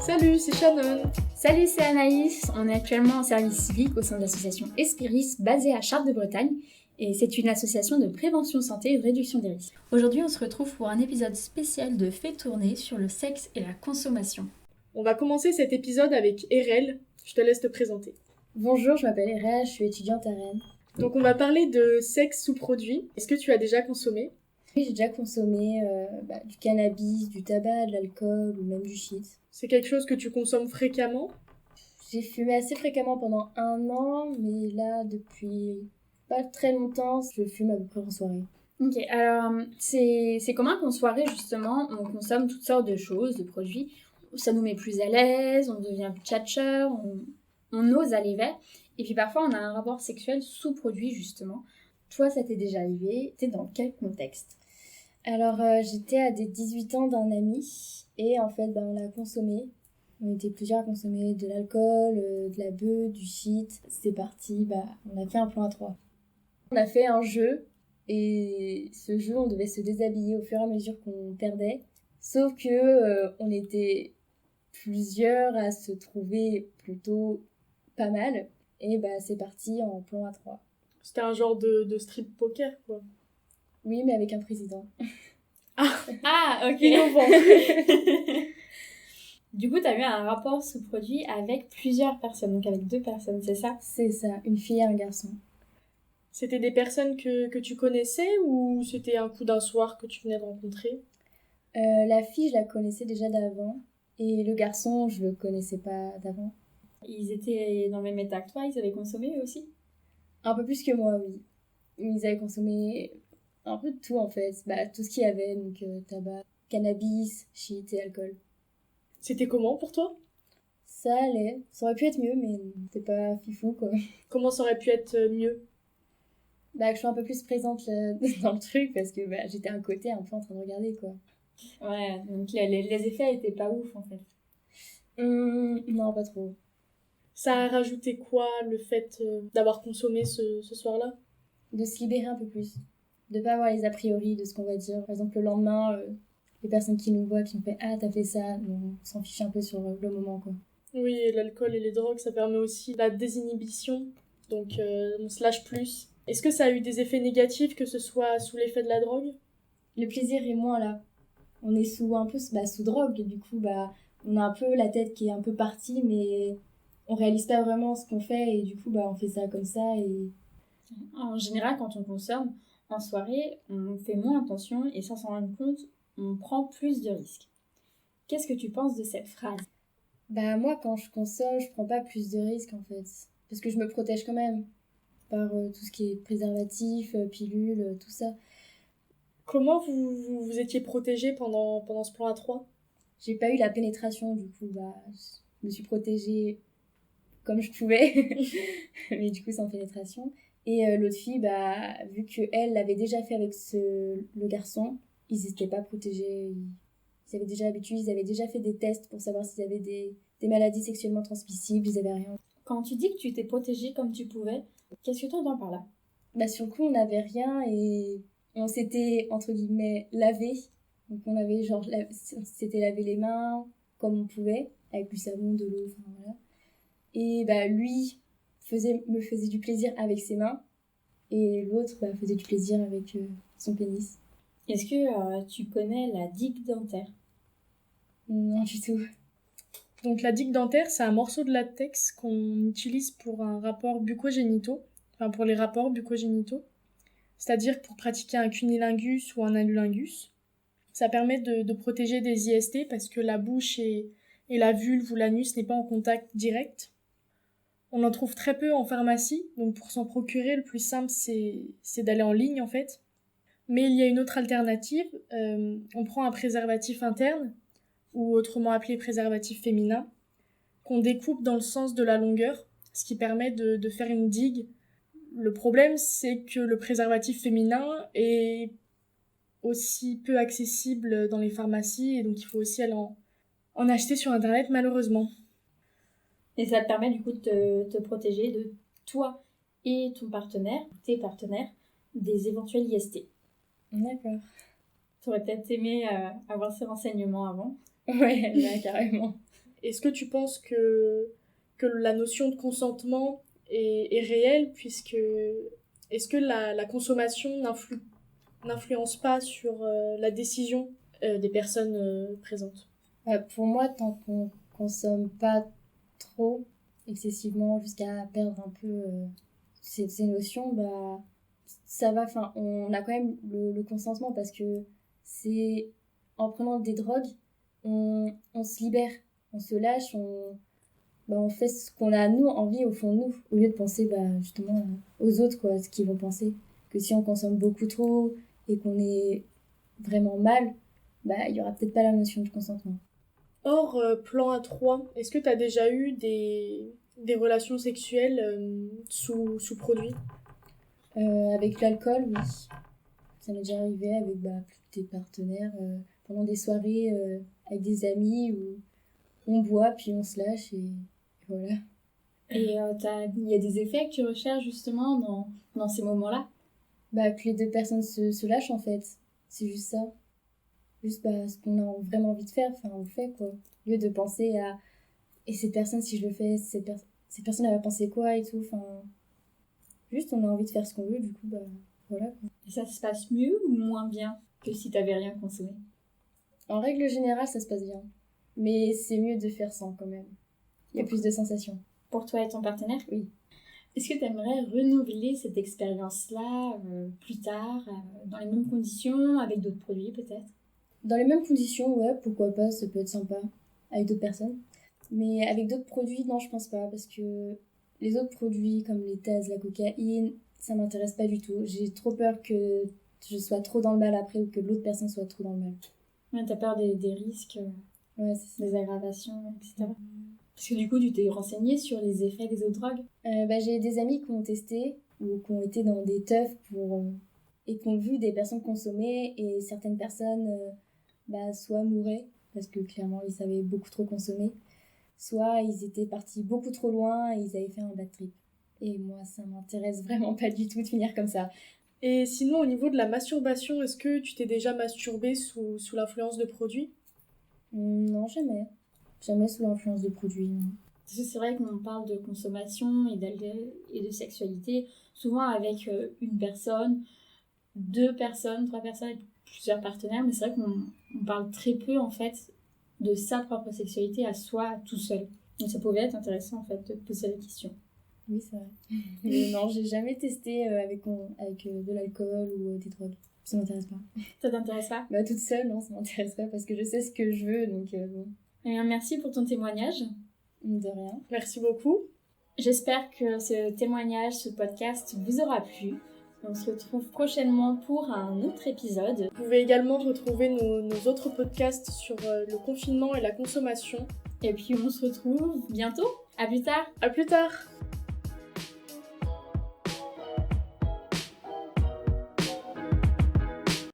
Salut, c'est Shannon. Salut, c'est Anaïs. On est actuellement en service civique au sein de l'association Espiris, basée à Chartres de Bretagne. Et c'est une association de prévention santé et de réduction des risques. Aujourd'hui, on se retrouve pour un épisode spécial de Fait tourner sur le sexe et la consommation. On va commencer cet épisode avec Erel. Je te laisse te présenter. Bonjour, je m'appelle Erel, je suis étudiante à Rennes. Donc on va parler de sexe sous produit. Est-ce que tu as déjà consommé ? Oui, j'ai déjà consommé du cannabis, du tabac, de l'alcool ou même du shit. C'est quelque chose que tu consommes fréquemment ? J'ai fumé assez fréquemment pendant 1 an, mais là, depuis pas très longtemps, je fume à peu près en soirée. Ok, alors c'est commun qu'en soirée, justement, on consomme toutes sortes de choses, de produits. Ça nous met plus à l'aise, on devient plus tchatcheur, on ose aller vers. Et puis parfois, on a un rapport sexuel sous produit, justement. Toi, ça t'est déjà arrivé? T'es dans quel contexte? Alors, j'étais à des 18 ans d'un ami, et en fait, on l'a consommé. On était plusieurs à consommer de l'alcool, de la beuh, du shit. C'est parti, on a fait un plan à 3. On a fait un jeu, et ce jeu, on devait se déshabiller au fur et à mesure qu'on perdait. Sauf que on était plusieurs à se trouver plutôt pas mal. Et c'est parti en plan à 3. C'était un genre de strip poker, quoi. Oui, mais avec un président. Ah, ok. Innovant. Du coup, tu as eu un rapport sous produit avec plusieurs personnes, donc avec 2 personnes, c'est ça? C'est ça, une fille et un garçon. C'était des personnes que tu connaissais ou c'était un coup d'un soir que tu venais de rencontrer ? La fille, je la connaissais déjà d'avant. Et le garçon, je le connaissais pas d'avant. Ils étaient dans le même état que toi, ils avaient consommé eux aussi? Un peu plus que moi, oui. Ils avaient consommé un peu de tout, en fait. Tout ce qu'il y avait, donc tabac, cannabis, shit et alcool. C'était comment pour toi ? Ça allait. Ça aurait pu être mieux, mais c'était pas fifou, quoi. Comment ça aurait pu être mieux ? Que je sois un peu plus présente dans le truc, parce que j'étais à côté, un peu en train de regarder, quoi. Ouais, donc les effets étaient pas ouf, en fait. Non, pas trop. Ça a rajouté quoi, le fait d'avoir consommé ce soir-là ? De se libérer un peu plus. De pas avoir les a priori de ce qu'on va dire. Par exemple, le lendemain, les personnes qui nous voient, qui ont fait « Ah, t'as fait ça », on s'en fiche un peu sur le moment, quoi. Oui, et l'alcool et les drogues, ça permet aussi la désinhibition, donc on se lâche plus. Est-ce que ça a eu des effets négatifs, que ce soit sous l'effet de la drogue ? Le plaisir est moins là. On est sous drogue, et du coup, on a un peu la tête qui est un peu partie, mais on réalise pas vraiment ce qu'on fait, et du coup, on fait ça comme ça, et... En général, quand on consomme en soirée, on fait moins attention et sans s'en rendre compte, on prend plus de risques. Qu'est-ce que tu penses de cette phrase ? Moi, quand je consomme, je prends pas plus de risques, en fait. Parce que je me protège quand même par tout ce qui est préservatif, pilules, tout ça. Comment vous étiez protégée pendant ce plan à 3 ? J'ai pas eu la pénétration, du coup, je me suis protégée comme je pouvais, mais du coup sans pénétration. Et l'autre fille, vu qu'elle l'avait déjà fait avec le garçon, ils n'étaient pas protégés. Ils avaient déjà l'habitude, ils avaient déjà fait des tests pour savoir s'ils avaient des maladies sexuellement transmissibles, ils avaient rien. Quand tu dis que tu t'es protégée comme tu pouvais, qu'est-ce que tu entends par là ? Sur le coup, on n'avait rien et on s'était, entre guillemets, lavé. Donc on avait on s'était lavé les mains comme on pouvait, avec du savon, de l'eau, enfin voilà. Et lui me faisait du plaisir avec ses mains et l'autre faisait du plaisir avec son pénis. Est-ce que tu connais la digue dentaire ? Non, du tout. Donc la digue dentaire, c'est un morceau de latex qu'on utilise pour un rapport bucco-génitaux, enfin pour les rapports bucco-génitaux, c'est-à-dire pour pratiquer un cunilingus ou un anulingus. Ça permet de protéger des IST parce que la bouche et la vulve ou l'anus n'est pas en contact direct. On en trouve très peu en pharmacie, donc pour s'en procurer, le plus simple, c'est d'aller en ligne, en fait. Mais il y a une autre alternative. On prend un préservatif interne, ou autrement appelé préservatif féminin, qu'on découpe dans le sens de la longueur, ce qui permet de faire une digue. Le problème, c'est que le préservatif féminin est aussi peu accessible dans les pharmacies, et donc il faut aussi aller en acheter sur Internet, malheureusement. Et ça te permet du coup de te protéger de toi et ton partenaire, tes partenaires, des éventuels IST. D'accord. Tu aurais peut-être aimé avoir ces renseignements avant. Ouais, carrément. est-ce que tu penses que la notion de consentement est réelle, puisque est-ce que la consommation n'influence pas sur la décision des personnes présentes? Pour moi, tant qu'on consomme pas trop, excessivement, jusqu'à perdre un peu ces notions, bah, ça va. Enfin, on a quand même le consentement parce que c'est en prenant des drogues, on se libère, on se lâche, on fait ce qu'on a nous envie au fond de nous, au lieu de penser justement aux autres, quoi, ce qu'ils vont penser. Que si on consomme beaucoup trop et qu'on est vraiment mal, il y aura peut-être pas la notion de consentement. Hors plan A3, est-ce que tu as déjà eu des relations sexuelles sous produit? Avec l'alcool, oui. Ça m'est déjà arrivé avec des partenaires pendant des soirées avec des amis où on boit puis on se lâche et voilà. Et il y a des effets que tu recherches justement dans ces moments-là? Que les deux personnes se lâchent en fait. C'est juste ça. Juste ce qu'on a vraiment envie de faire, on le fait quoi. Au lieu de penser à et cette personne, si je le fais, cette personne elle va penser quoi et tout. Juste on a envie de faire ce qu'on veut, du coup voilà quoi. Et ça se passe mieux ou moins bien que si t'avais rien consommé? En règle générale, ça se passe bien. Mais c'est mieux de faire sans quand même. Il y a plus de sensations. Pour toi et ton partenaire? Oui. Est-ce que tu aimerais renouveler cette expérience-là plus tard, dans les mêmes conditions, avec d'autres produits peut-être? Dans les mêmes conditions, ouais, pourquoi pas, ça peut être sympa, avec d'autres personnes. Mais avec d'autres produits, non, je pense pas, parce que les autres produits, comme les tasses, la cocaïne, ça m'intéresse pas du tout. J'ai trop peur que je sois trop dans le mal après, ou que l'autre personne soit trop dans le mal. Ouais, t'as peur des risques, ouais, c'est ça. des aggravations, etc. Parce que du coup, tu t'es renseignée sur les effets des autres drogues? J'ai des amis qui ont testé, ou qui ont été dans des teufs et qui ont vu des personnes consommer, et certaines personnes soit mouraient, parce que clairement ils savaient beaucoup trop consommer, soit ils étaient partis beaucoup trop loin et ils avaient fait un bad trip. Et moi, ça m'intéresse vraiment pas du tout de finir comme ça. Et sinon, au niveau de la masturbation, est-ce que tu t'es déjà masturbée sous l'influence de produits? Non, jamais. Jamais sous l'influence de produits, non. Parce que c'est vrai qu'on parle de consommation et de sexualité, souvent avec une personne, 2 personnes, 3 personnes, avec plusieurs partenaires, mais c'est vrai qu'on parle très peu en fait de sa propre sexualité à soi tout seul. Donc ça pouvait être intéressant en fait de te poser la question. Oui, c'est vrai. Mais non, j'ai jamais testé avec de l'alcool ou des drogues. Ça m'intéresse pas. Ça t'intéresse pas? Toute seule, non, ça m'intéresse pas parce que je sais ce que je veux, donc bon. Eh bien, merci pour ton témoignage. De rien. Merci beaucoup. J'espère que ce témoignage, ce podcast vous aura plu. On se retrouve prochainement pour un autre épisode. Vous pouvez également retrouver nos autres podcasts sur le confinement et la consommation. Et puis on se retrouve bientôt. À plus tard. À plus tard.